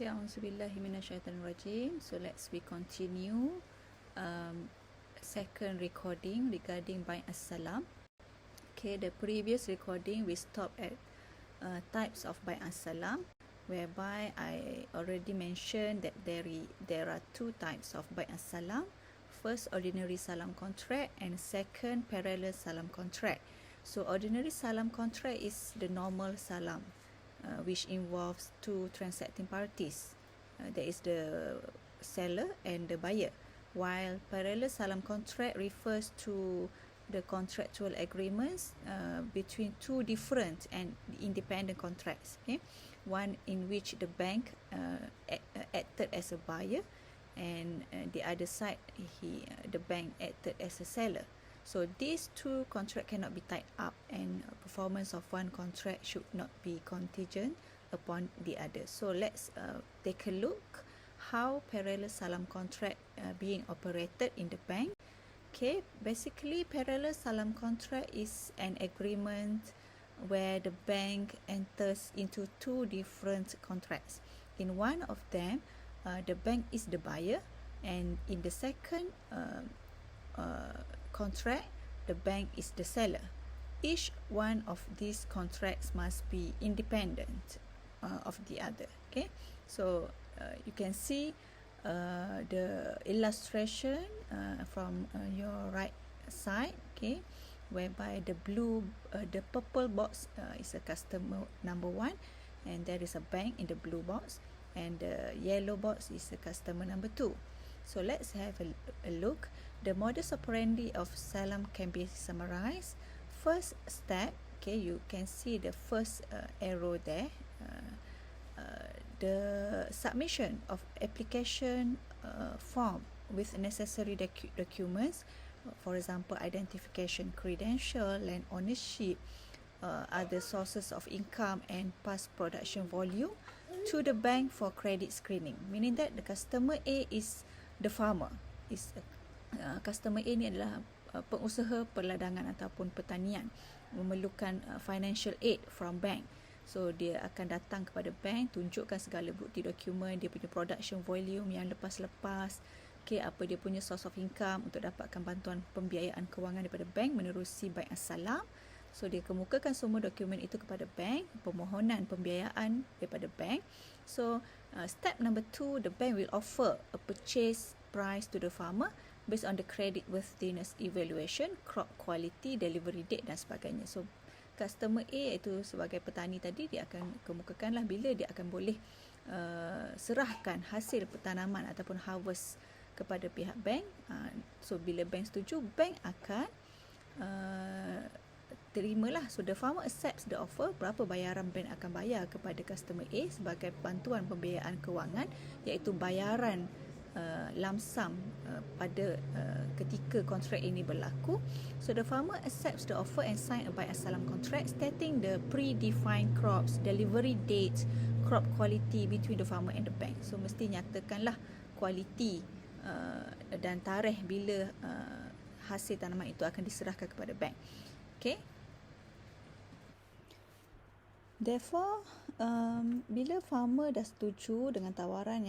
Okay, A'udzubillahi minasyaitanirrajim. So let's continue second recording regarding by Salam. Okay, the previous recording we stopped at types of by Salam, whereby I already mentioned that there are two types of by Salam. First, ordinary salam contract, and second, parallel salam contract. So ordinary salam contract is the normal salam, which involves two transacting parties. That is the seller and the buyer. While parallel salam contract refers to the contractual agreements between two different and independent contracts. Okay, one in which the bank acted as a buyer, and the other side the bank acted as a seller. So these two contracts cannot be tied up, and performance of one contract should not be contingent upon the other. So let's take a look how parallel salam contract being operated in the bank. Okay, basically parallel salam contract is an agreement where the bank enters into two different contracts. In one of them, the bank is the buyer, and in the second contract, the bank is the seller. Each one of these contracts must be independent of the other. Okay, so you can see the illustration from your right side. Okay, whereby the purple box is a customer number 1, and there is a bank in the blue box, and the yellow box is a customer number 2. So let's have a look. The modus operandi of Salam can be summarized. First step, okay, you can see the first arrow there. The submission of application form with necessary documents, for example, identification credential, land ownership, other sources of income, and past production volume, to the bank for credit screening. Meaning that the customer A is the farmer. Customer A ni adalah pengusaha perladangan ataupun pertanian, memerlukan financial aid from bank. So dia akan datang kepada bank, tunjukkan segala bukti dokumen, dia punya production volume yang lepas-lepas, okay, apa dia punya source of income untuk dapatkan bantuan pembiayaan kewangan daripada bank menerusi Bank Salam. So dia kemukakan semua dokumen itu kepada bank, permohonan pembiayaan daripada bank. So step number 2, the bank will offer a purchase price to the farmer based on the credit worthiness evaluation, crop quality, delivery date dan sebagainya. So customer A, iaitu sebagai petani tadi, dia akan kemukakanlah bila dia akan boleh serahkan hasil pertanaman ataupun harvest kepada pihak bank. So bila bank setuju, bank akan terimalah. So the farmer accepts the offer. Berapa bayaran bank akan bayar kepada customer A sebagai bantuan pembiayaan kewangan, iaitu bayaran lump sum pada ketika kontrak ini berlaku. So the farmer accepts the offer and sign a buy salam contract stating the predefined crops, delivery dates, crop quality between the farmer and the bank. So mesti nyatakanlah kualiti dan tarikh bila hasil tanaman itu akan diserahkan kepada bank. Okay. Therefore, bila farmer dah setuju dengan tawaran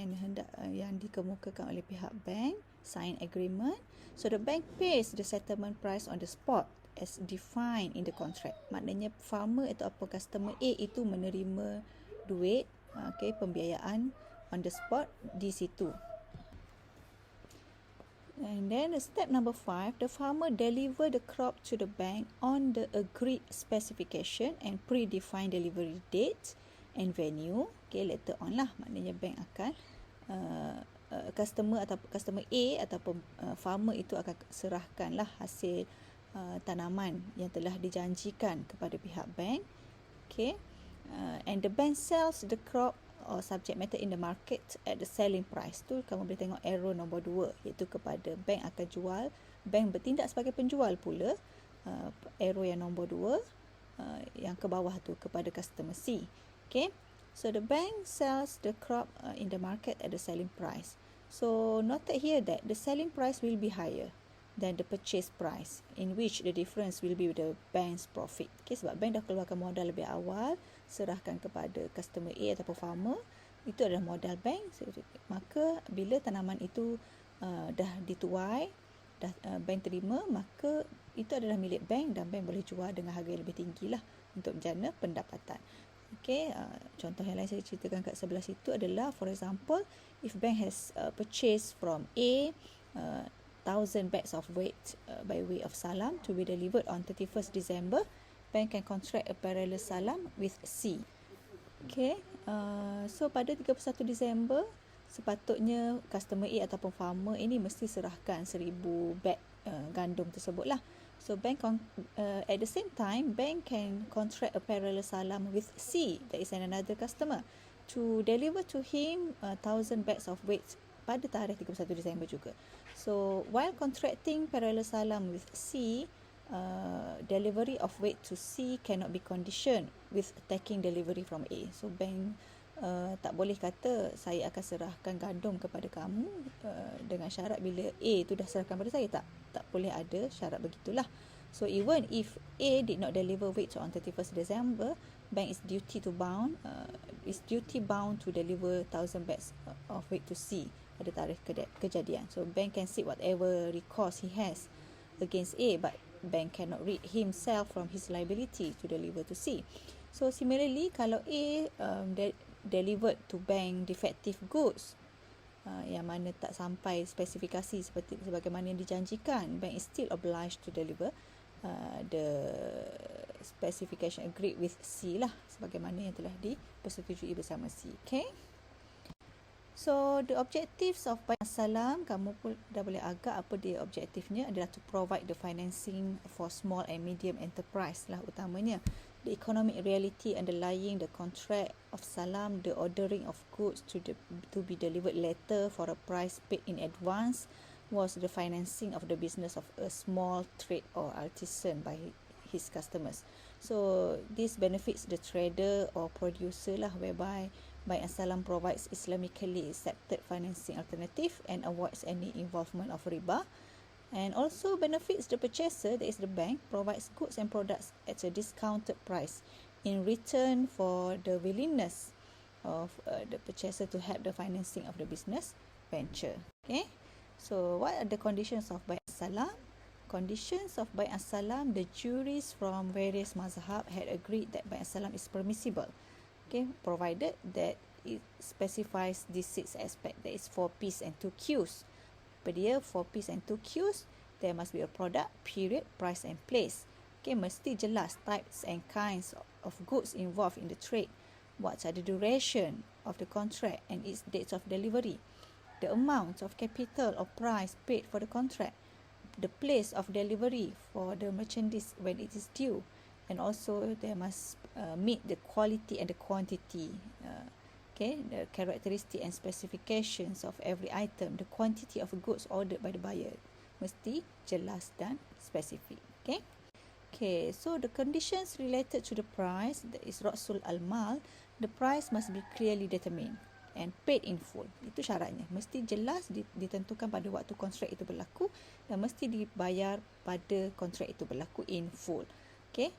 yang dikemukakan oleh pihak bank, sign agreement, so the bank pays the settlement price on the spot as defined in the contract. Maknanya farmer atau apa customer A itu menerima duit, okay, pembiayaan on the spot di situ. And then step number 5, the farmer deliver the crop to the bank on the agreed specification and predefined delivery date and venue. Okay, later on lah, maknanya bank akan customer A ataupun farmer itu akan serahkanlah hasil tanaman yang telah dijanjikan kepada pihak bank. Okay, and the bank sells the crop or subject matter in the market at the selling price. Tu kamu boleh tengok arrow nombor 2, iaitu kepada bank akan jual, bank bertindak sebagai penjual pula, arrow yang nombor 2 yang ke bawah tu kepada customer C. Okay, so the bank sells the crop in the market at the selling price. So noted here that the selling price will be higher than the purchase price, in which the difference will be the bank's profit. Okay, sebab bank dah keluarkan modal lebih awal, serahkan kepada customer A ataupun farmer, itu adalah modal bank. Maka bila tanaman itu dah dituai, bank terima, maka itu adalah milik bank dan bank boleh jual dengan harga yang lebih tinggi lah untuk menjana pendapatan. Okay, contoh yang lain saya ceritakan kat sebelah situ adalah, for example, if bank has purchased from A 1,000 bags of weight by way of Salam to be delivered on 31st December, bank can contract a parallel Salam with C. Okay, so pada 31 Disember sepatutnya customer A ataupun farmer ini mesti serahkan 1,000 beg gandum tersebut lah. So bank at the same time, bank can contract a parallel Salam with C, that is another customer, to deliver to him 1,000 bags of weight pada tarikh 31 Disember juga. So while contracting parallel Salam with C, delivery of weight to C cannot be conditioned with taking delivery from A. So bank tak boleh kata saya akan serahkan gandum kepada kamu dengan syarat bila A tu dah serahkan pada saya. Tak boleh ada syarat begitulah. So even if A did not deliver weight on 31st December, bank is duty bound to deliver 1,000 bags of weight to C pada tarikh kejadian. So bank can seek whatever recourse he has against A, but bank cannot rid himself from his liability to deliver to C. So similarly, kalau A delivered to bank defective goods yang mana tak sampai spesifikasi sebagaimana yang dijanjikan, bank is still obliged to deliver the specification agreed with C lah, sebagaimana yang telah dipersetujui bersama C. Okay, so the objectives of Bank Salam, kamu pun dah boleh agak apa dia objektifnya, adalah to provide the financing for small and medium enterprise lah utamanya. The economic reality underlying the contract of Salam, the ordering of goods to be delivered later for a price paid in advance, was the financing of the business of a small trade or artisan by his customers. So this benefits the trader or producer lah, whereby Bank Salam provides Islamically accepted financing alternative and avoids any involvement of riba. And also benefits the purchaser, that is the bank, provides goods and products at a discounted price in return for the willingness of the purchaser to help the financing of the business venture. Okay, so what are the conditions of Bank Salam? Conditions of Bank Salam, the juries from various mazhab had agreed that Bank Salam is permissible, okay, provided that it specifies these 6 aspects, that is 4 P's and 2 Q's. Per dia 4 P's and 2 Q's, there must be a product, period, price and place. Okay, mesti jelas types and kinds of goods involved in the trade, what are the duration of the contract and its dates of delivery, the amount of capital or price paid for the contract, the place of delivery for the merchandise when it is due, and also they must meet the quality and the quantity, okay, the characteristic and specifications of every item, the quantity of goods ordered by the buyer, mesti jelas dan spesifik. Okay, so the conditions related to the price, that is Rasul al-Mal, the price must be clearly determined and paid in full. Itu syaratnya, mesti jelas ditentukan pada waktu kontrak itu berlaku dan mesti dibayar pada kontrak itu berlaku in full, okay,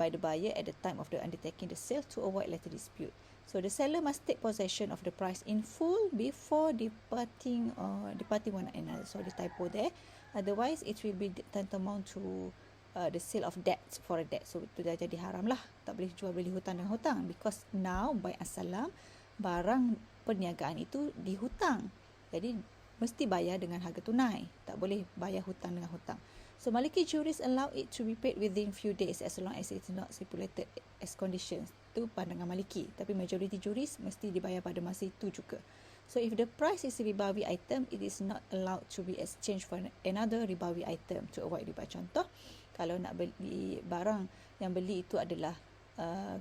by the buyer at the time of the undertaking the sale to avoid later dispute. So the seller must take possession of the price in full before departing one another. So the typo there. Otherwise, it will be tantamount to the sale of debt for a debt. So itu dah jadi haram lah. Tak boleh jual beli hutang dengan hutang. Because now, by Salam, barang perniagaan itu dihutang. Jadi mesti bayar dengan harga tunai. Tak boleh bayar hutang dengan hutang. So Maliki juries allow it to be paid within few days as long as it's not stipulated as conditions. Itu pandangan Maliki. Tapi majority juries mesti dibayar pada masa itu juga. So if the price is ribawi item, it is not allowed to be exchanged for another ribawi item to avoid riba. Contoh, kalau nak beli barang yang beli itu adalah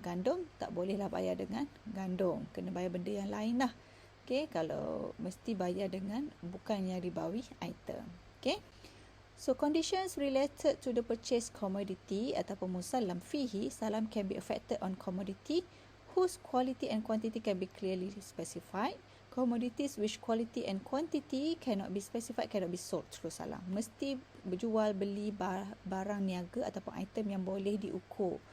gandum, tak bolehlah bayar dengan gandum. Kena bayar benda yang lain lah. Okay, kalau mesti bayar dengan bukan yang ribawi item. Okay. So conditions related to the purchase commodity ataupun musallam fihi, salam can be affected on commodity whose quality and quantity can be clearly specified. Commodities which quality and quantity cannot be specified cannot be sold through salam. Mesti berjual beli barang niaga ataupun item yang boleh diukur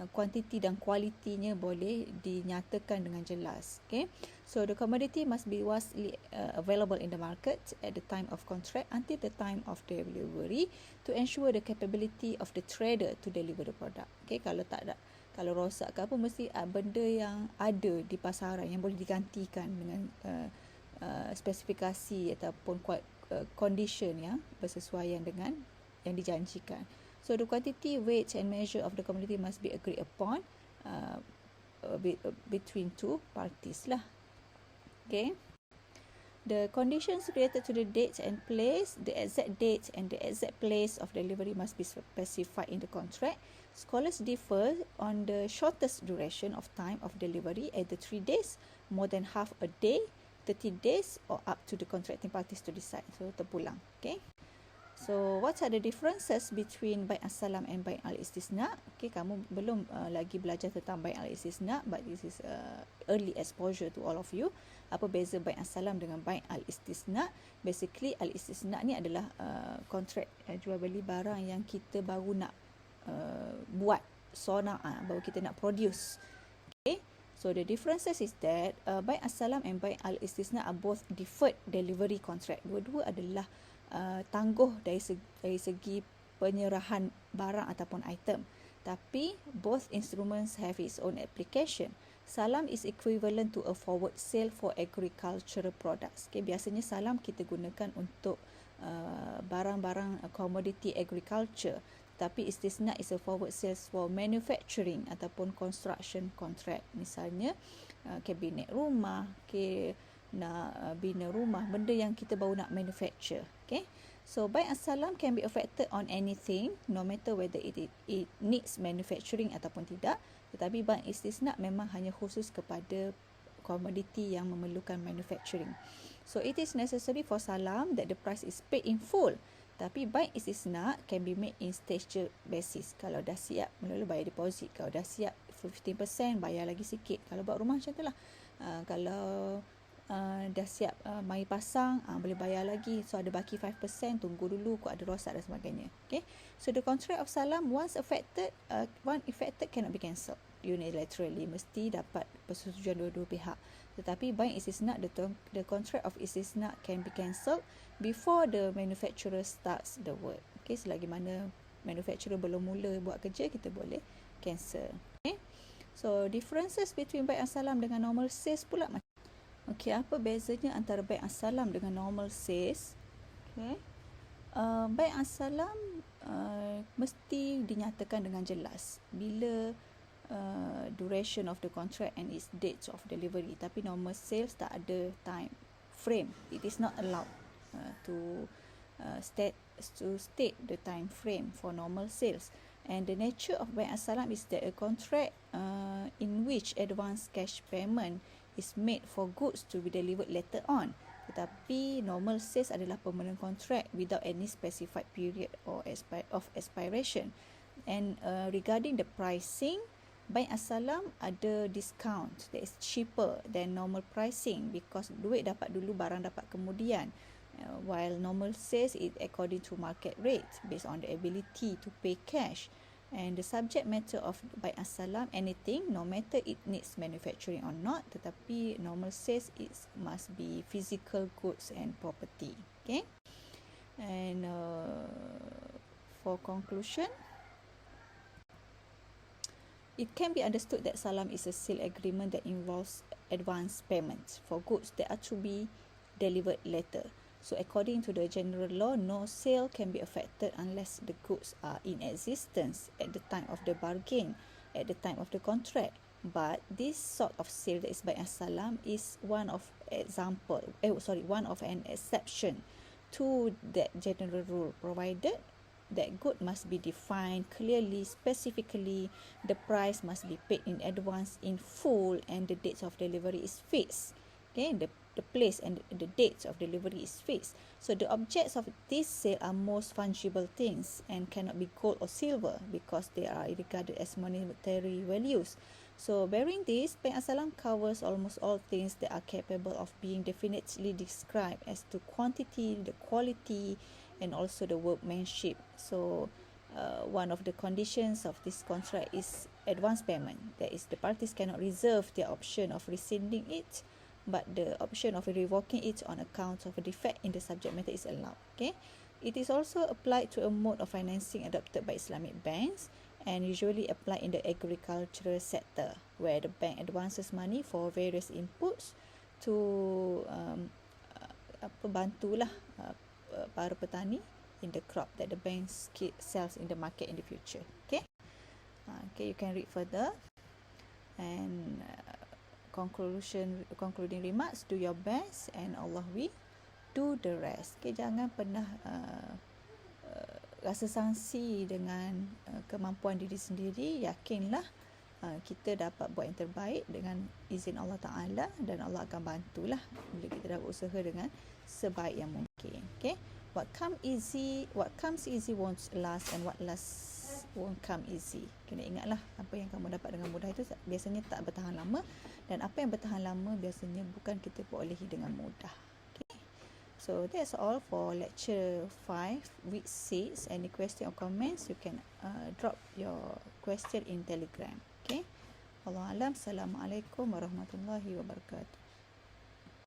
kuantiti dan kualitinya boleh dinyatakan dengan jelas. Okay, so the commodity must be widely available in the market at the time of contract until the time of delivery to ensure the capability of the trader to deliver the product. Okay, kalau tak ada, kalau rosak ke apa, mesti benda yang ada di pasaran yang boleh digantikan dengan spesifikasi ataupun condition yang bersesuaian dengan yang dijanjikan. So the quantity, weight and measure of the commodity must be agreed upon between two parties lah. Okay. The conditions related to the dates and place, the exact dates and the exact place of delivery must be specified in the contract. Scholars differ on the shortest duration of time of delivery, either 3 days, more than half a day, 30 days or up to the contracting parties to decide. So terpulang. Okay. So, what are the differences between bai' as-salam and bai' al-istisna? Okay, kamu belum lagi belajar tentang bai' al-istisna, but this is early exposure to all of you. Apa beza bai' as-salam dengan bai' al-istisna? Basically, al-istisna ni adalah kontrak jual beli barang yang kita baru nak buat, baru kita nak produce. Okay, so the differences is that bai' as-salam and bai' al-istisna are both deferred delivery contract. Dua-dua adalah tangguh dari segi penyerahan barang ataupun item. Tapi both instruments have its own application. Salam is equivalent to a forward sale for agricultural products. Okay, biasanya salam kita gunakan untuk barang-barang commodity agriculture. Tapi istisna is a forward sales for manufacturing ataupun construction contract. Misalnya kabinet rumah, nak bina rumah, benda yang kita baru nak manufacture. Okay, so bai' as-salam can be affected on anything, no matter whether it needs manufacturing ataupun tidak. Tetapi bai' istisna memang hanya khusus kepada komoditi yang memerlukan manufacturing. So it is necessary for salam that the price is paid in full. Tapi bai' istisna can be made in stage basis. Kalau dah siap, mula-mula bayar deposit. Kalau dah siap 15%, bayar lagi sikit. Kalau buat rumah macam tu lah. Kalau dah siap mari pasang, boleh bayar lagi. So ada baki 5%, tunggu dulu kok ada rosak dan sebagainya. Okay, so the contract of salam once affected, one affected cannot be cancelled unilaterally, mesti dapat persetujuan dua-dua pihak. Tetapi bai' istisna, the contract of istisna can be cancelled before the manufacturer starts the work. Okay, selagi mana manufacturer belum mula buat kerja, kita boleh cancel. Okay, so differences between bai' as-salam dengan normal sales pula. Okey, apa bezanya antara bai' as-salam dengan normal sales? Okay. Bai' as-salam mesti dinyatakan dengan jelas bila duration of the contract and its dates of delivery. Tapi normal sales tak ada time frame. It is not allowed to state the time frame for normal sales. And the nature of bai' as-salam is that a contract in which advance cash payment is made for goods to be delivered later on. Tetapi normal sales adalah permanent contract without any specified period or of expiration. And regarding the pricing, bai' as-salam ada discount that is cheaper than normal pricing because duit dapat dulu, barang dapat kemudian. While normal sales is according to market rate based on the ability to pay cash. And the subject matter of bai' as-salam, anything, no matter it needs manufacturing or not, tetapi normal sales it must be physical goods and property. Okay, and for conclusion, it can be understood that salam is a sale agreement that involves advance payments for goods that are to be delivered later. So according to the general law, no sale can be affected unless the goods are in existence at the time of the bargain, at the time of the contract. But this sort of sale that is bai' as-salam is one of an exception to that general rule, provided that good must be defined clearly, specifically, the price must be paid in advance in full, and the dates of delivery is fixed. Okay, the place and the dates of delivery is fixed. So the objects of this sale are most fungible things and cannot be gold or silver because they are regarded as monetary values. So bearing this, bai' as-salam covers almost all things that are capable of being definitely described as to quantity, the quality, and also the workmanship. So one of the conditions of this contract is advance payment. That is, the parties cannot reserve their option of rescinding it, but the option of revoking it on account of a defect in the subject matter is allowed. Okay, it is also applied to a mode of financing adopted by Islamic banks and usually applied in the agricultural sector, where the bank advances money for various inputs to bantulah para petani in the crop that the bank sells in the market in the future. Okay, okay, you can read further. And concluding remarks, do your best and Allah will do the rest. Okay, jangan pernah rasa sangsi dengan kemampuan diri sendiri. Yakinlah kita dapat buat yang terbaik dengan izin Allah Ta'ala, dan Allah akan bantulah bila kita dah berusaha dengan sebaik yang mungkin. Okay, what comes easy won't last, and what lasts won't come easy. Kena ingatlah, apa yang kamu dapat dengan mudah itu biasanya tak bertahan lama, dan apa yang bertahan lama biasanya bukan kita perolehi dengan mudah. Okay, so that's all for lecture 5 week 6. Any question or comments, you can drop your question in Telegram. Okay, Wallahu alam. Assalamualaikum warahmatullahi wabarakatuh.